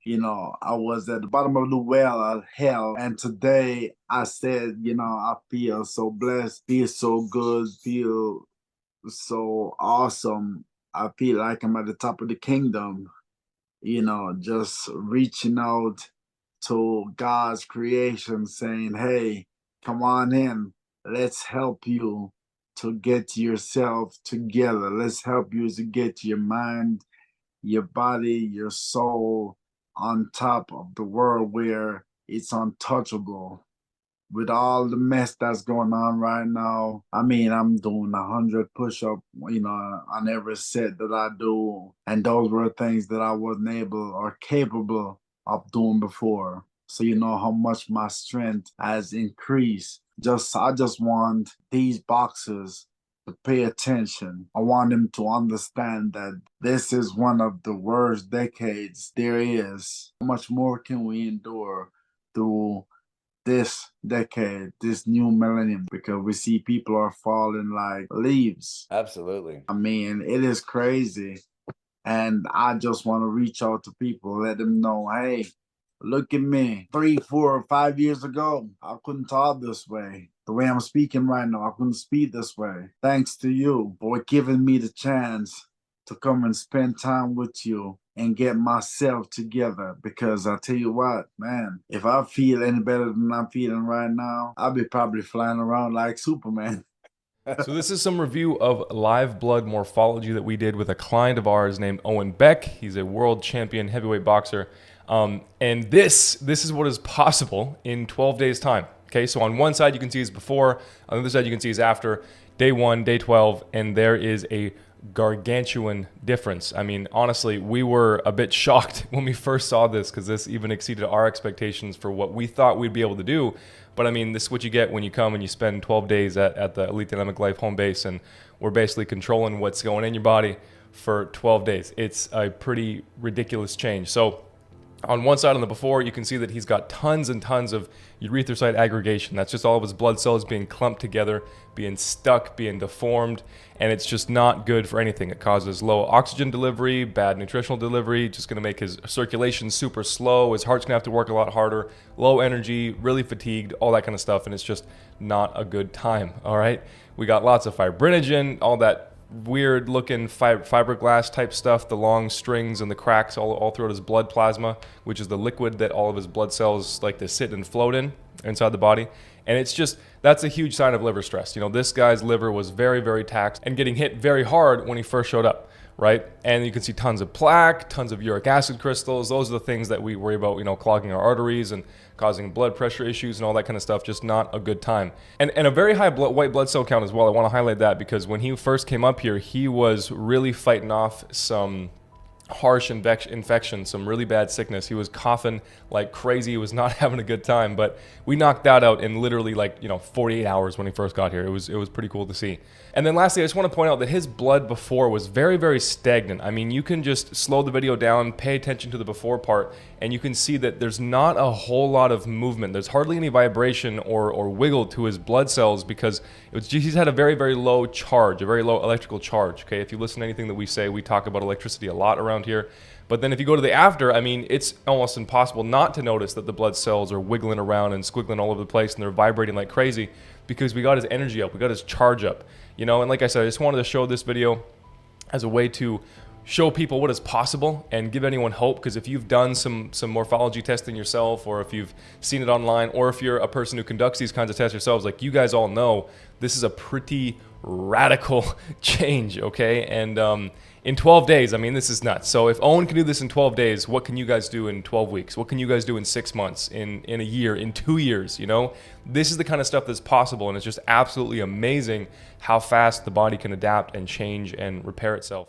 I was at the bottom of the well of hell. And today I said, I feel so blessed, feel so good, feel so awesome. I feel like I'm at the top of the kingdom, just reaching out to God's creation saying, hey, come on in. Let's help you to get yourself together. Let's help you to get your mind, your body, your soul on top of the world where it's untouchable. With all the mess that's going on right now, I mean, I'm doing 100 push-up, on every set that I do. And those were things that I wasn't able or capable of doing before. So you know how much my strength has increased. I just want these boxers to pay attention. I want them to understand that this is one of the worst decades there is. How much more can we endure through this decade, this new millennium? Because we see people are falling like leaves. Absolutely. I mean, it is crazy. And I just want to reach out to people, let them know, hey, look at me. 3, 4, 5 years ago, I couldn't talk this way. The way I'm speaking right now, I couldn't speak this way. Thanks to you for giving me the chance to come and spend time with you and get myself together. Because I tell you what, man, if I feel any better than I'm feeling right now, I'll be probably flying around like Superman. So this is some review of live blood morphology that we did with a client of ours named Owen Beck. He's a world champion heavyweight boxer. And this is what is possible in 12 days time. Okay, so on one side you can see his before, on the other side you can see his after, day 1, day 12, and there is a gargantuan difference. I mean, honestly, we were a bit shocked when we first saw this because this even exceeded our expectations for what we thought we'd be able to do. But I mean, this is what you get when you come and you spend 12 days at the Elite Dynamic Life home base, and we're basically controlling what's going in your body for 12 days. It's a pretty ridiculous change. So on one side, on the before, you can see that he's got tons and tons of erythrocyte aggregation. That's just all of his blood cells being clumped together, being stuck, being deformed, and it's just not good for anything. It causes low oxygen delivery, bad nutritional delivery, just going to make his circulation super slow. His heart's going to have to work a lot harder, low energy, really fatigued, all that kind of stuff, and it's just not a good time, all right? We got lots of fibrinogen, all that weird looking fiberglass type stuff, the long strings and the cracks all throughout his blood plasma, which is the liquid that all of his blood cells like to sit and float in inside the body. And it's just, that's a huge sign of liver stress. This guy's liver was very, very taxed and getting hit very hard when he first showed up, right? And you can see tons of plaque, tons of uric acid crystals. Those are the things that we worry about, clogging our arteries and causing blood pressure issues and all that kind of stuff. Just not a good time. And a very high white blood cell count as well. I want to highlight that because when he first came up here, he was really fighting off some harsh infection, some really bad sickness. He was coughing like crazy. He was not having a good time, but we knocked that out in literally 48 hours when he first got here. It was pretty cool to see. And then lastly, I just want to point out that his blood before was very, very stagnant. I mean, you can just slow the video down, pay attention to the before part, and you can see that there's not a whole lot of movement. There's hardly any vibration or wiggle to his blood cells because he's had a very, very low charge, a very low electrical charge. Okay, if you listen to anything that we say, we talk about electricity a lot around here. But then if you go to the after, I mean, it's almost impossible not to notice that the blood cells are wiggling around and squiggling all over the place and they're vibrating like crazy because we got his energy up, we got his charge up, And like I said, I just wanted to show this video as a way to show people what is possible and give anyone hope, because if you've done some morphology testing yourself, or if you've seen it online, or if you're a person who conducts these kinds of tests yourselves, like you guys all know, this is a pretty radical change, okay? And in 12 days, I mean, this is nuts. So if Owen can do this in 12 days, what can you guys do in 12 weeks? What can you guys do in 6 months, in a year, in 2 years, This is the kind of stuff that's possible, and it's just absolutely amazing how fast the body can adapt and change and repair itself.